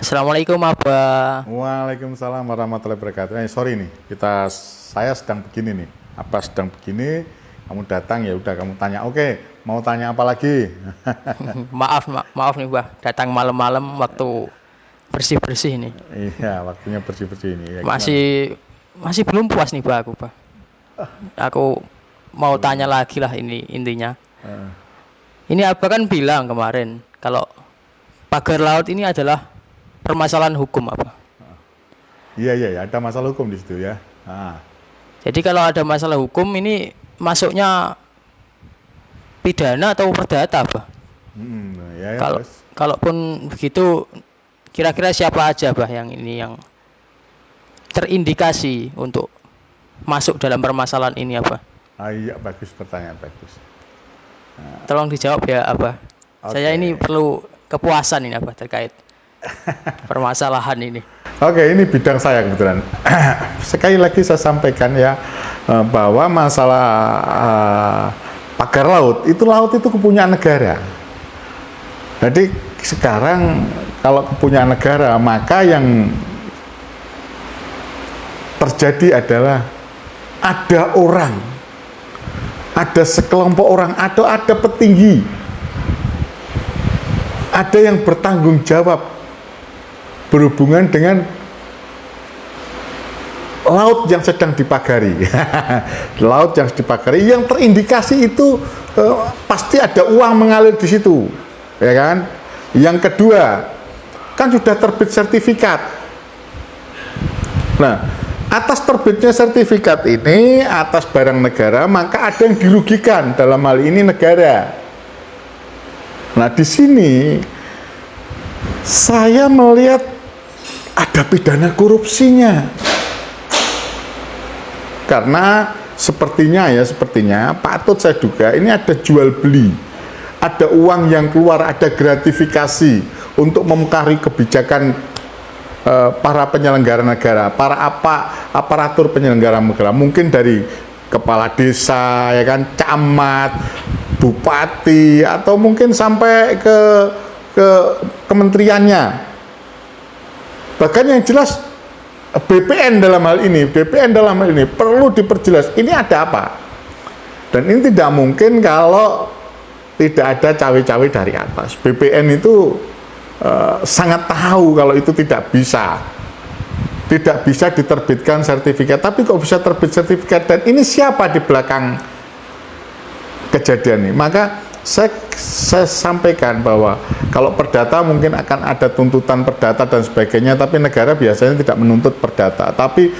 Assalamualaikum Abah. Waalaikumsalam warahmatullahi wabarakatuh. Sorry nih, saya sedang begini nih. Apa sedang begini? Kamu datang ya udah kamu tanya. Oke, mau tanya apa lagi? Maaf nih Bah, datang malam-malam waktu bersih-bersih nih. Iya, waktunya bersih-bersih ini. Ya gimana? Masih belum puas nih Bah. Aku mau tanya lagi lah ini intinya. Eh, Ini Abah kan bilang kemarin kalau pagar laut ini adalah permasalahan hukum Abah. iya, ada masalah hukum di situ ya. Jadi kalau ada masalah hukum ini masuknya pidana atau perdata Abah? Ya Kalau terus. kalaupun begitu kira-kira siapa aja Bah yang ini yang terindikasi untuk masuk dalam permasalahan ini apa? Iya, bagus pertanyaan bagus. Tolong dijawab ya apa? Saya ini Oke. perlu kepuasan ini apa terkait permasalahan ini. Oke, ini bidang saya kebetulan. Sekali lagi saya sampaikan ya bahwa masalah pagar laut itu kepunyaan negara. Jadi sekarang kalau kepunyaan negara maka yang terjadi adalah ada sekelompok orang, ada petinggi, ada yang bertanggung jawab berhubungan dengan laut yang sedang dipagari. Laut yang dipagari yang terindikasi itu pasti ada uang mengalir di situ, ya kan? Yang kedua, kan sudah terbit sertifikat. Nah, atas terbitnya sertifikat ini atas barang negara, maka ada yang dirugikan, dalam hal ini negara. Nah, di sini saya melihat ada pidana korupsinya. Karena sepertinya patut saya duga ini ada jual beli, ada uang yang keluar, ada gratifikasi untuk mempengaruhi kebijakan para penyelenggara negara, aparatur penyelenggara negara, mungkin dari kepala desa, ya kan, camat, bupati, atau mungkin sampai ke kementeriannya. Bahkan yang jelas BPN dalam hal ini perlu diperjelas ini ada apa. Dan ini tidak mungkin kalau tidak ada cawe-cawe dari atas. BPN itu sangat tahu kalau itu tidak bisa diterbitkan sertifikat, tapi kok bisa terbit sertifikat, dan ini siapa di belakang kejadian ini. Maka saya sampaikan bahwa kalau perdata mungkin akan ada tuntutan perdata dan sebagainya, tapi negara biasanya tidak menuntut perdata, tapi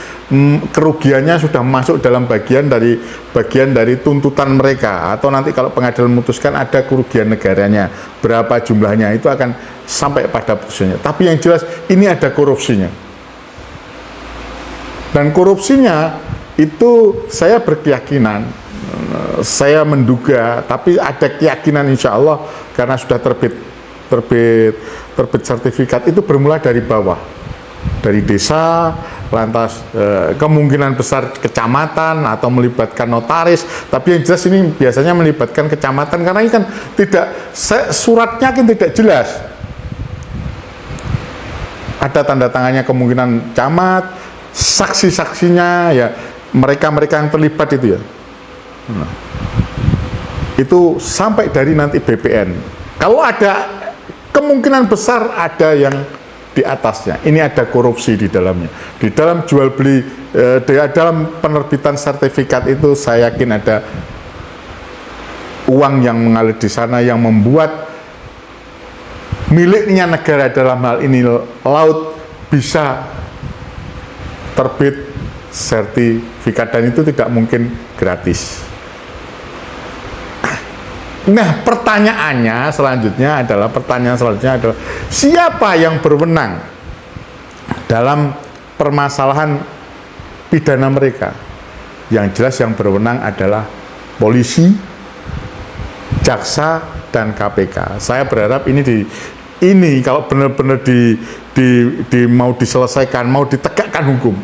kerugiannya sudah masuk dalam bagian dari tuntutan mereka, atau nanti kalau pengadilan memutuskan ada kerugian negaranya berapa jumlahnya, itu akan sampai pada putusannya. Tapi yang jelas ini ada korupsinya, dan korupsinya itu saya berkeyakinan, saya menduga, tapi ada keyakinan insya Allah karena sudah terbit sertifikat, itu bermula dari bawah, dari desa, lantas kemungkinan besar kecamatan atau melibatkan notaris. Tapi yang jelas ini biasanya melibatkan kecamatan, karena ini kan suratnya kan tidak jelas. Ada tanda tangannya kemungkinan camat, saksi-saksinya ya mereka yang terlibat itu ya. Nah, itu sampai dari nanti BPN. Kalau ada kemungkinan besar ada yang di atasnya. Ini ada korupsi di dalamnya. Di dalam jual beli, dalam penerbitan sertifikat itu saya yakin ada uang yang mengalir di sana yang membuat miliknya negara, dalam hal ini laut, bisa terbit sertifikat, dan itu tidak mungkin gratis. Nah, pertanyaan selanjutnya adalah siapa yang berwenang dalam permasalahan pidana mereka? Yang jelas yang berwenang adalah polisi, jaksa, dan KPK. Saya berharap ini kalau benar-benar mau diselesaikan, mau ditegakkan hukum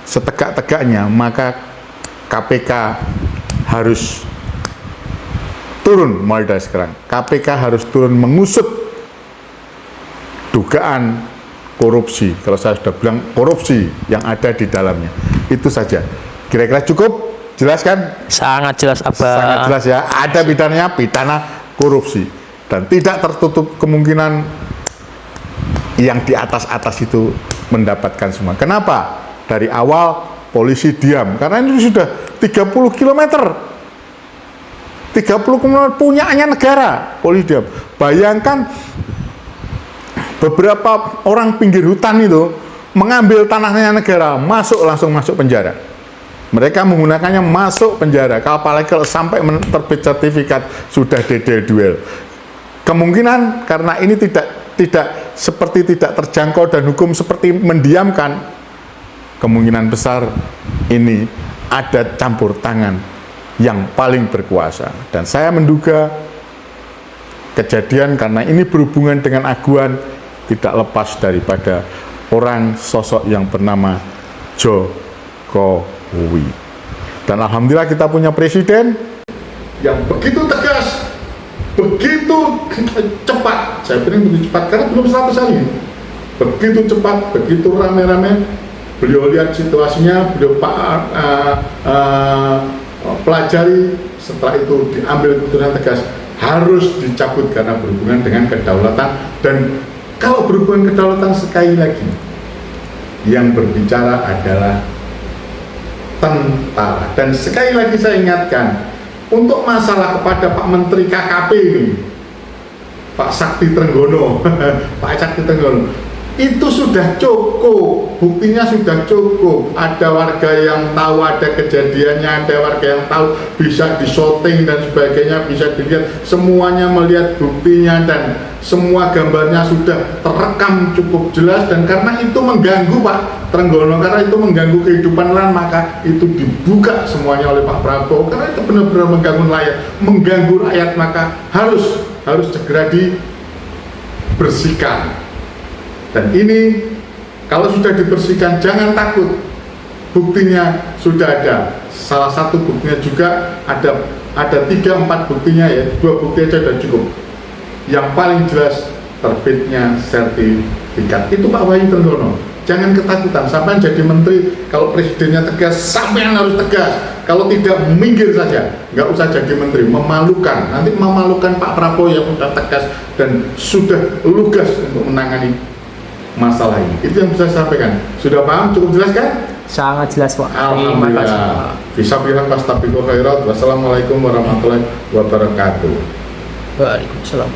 setegak-tegaknya, maka KPK harus turun mulai dari sekarang. KPK harus turun mengusut dugaan korupsi. Kalau saya sudah bilang korupsi yang ada di dalamnya. Itu saja. Kira-kira cukup? Jelas kan? Sangat jelas, Abah. Sangat jelas ya. Ada pidananya, pidana korupsi. Dan tidak tertutup kemungkinan yang di atas-atas itu mendapatkan semua. Kenapa? Dari awal polisi diam. Karena ini sudah 30 km. 30 km punyanya negara. Polisi diam. Bayangkan beberapa orang pinggir hutan itu mengambil tanahnya negara, langsung masuk penjara. Mereka menggunakannya masuk penjara. Apalagi kalau sampai terbit sertifikat sudah dedel duel. Kemungkinan karena ini tidak seperti tidak terjangkau dan hukum seperti mendiamkan, kemungkinan besar ini ada campur tangan yang paling berkuasa. Dan saya menduga kejadian karena ini berhubungan dengan aguan tidak lepas daripada orang sosok yang bernama Jokowi. Dan alhamdulillah kita punya presiden yang begitu tegas, begitu cepat. Saya pikir begitu cepat karena belum 100 hari. Begitu cepat, begitu rame-rame. Beliau lihat situasinya, beliau pelajari. Setelah itu diambil keputusan tegas, harus dicabut karena berhubungan dengan kedaulatan. Dan kalau berhubungan kedaulatan, sekali lagi yang berbicara adalah tentara. Dan sekali lagi saya ingatkan, untuk masalah kepada Pak Menteri KKP ini, Pak Sakti Trenggono, Pak Sakti Trenggono, itu sudah cukup, buktinya sudah cukup. Ada warga yang tahu ada kejadiannya, ada warga yang tahu, bisa disorting dan sebagainya, bisa dilihat, semuanya melihat buktinya dan semua gambarnya sudah terekam cukup jelas. Dan karena itu mengganggu Pak Trenggono, karena itu mengganggu kehidupan nelayan, maka itu dibuka semuanya oleh Pak Prabowo. Karena itu benar-benar mengganggu rakyat, maka harus segera dibersihkan. Dan ini kalau sudah dibersihkan, jangan takut, buktinya sudah ada. Salah satu buktinya juga ada 3-4 buktinya ya, 2 bukti aja sudah cukup. Yang paling jelas terbitnya sertifikat itu Pak Wahyu Trenggono. Jangan ketakutan, sampai jadi menteri, kalau presidennya tegas, sampai harus tegas. Kalau tidak, minggir saja, nggak usah jadi menteri. Memalukan, nanti memalukan Pak Prabowo yang sudah tegas dan sudah lugas untuk menangani masalah ini. Itu yang bisa saya sampaikan. Sudah paham? Cukup jelas kan? Sangat jelas, Pak. Alhamdulillah. Fisabilillah wastabiqul khairat. Wassalamualaikum warahmatullahi wabarakatuh. Waalaikumsalam.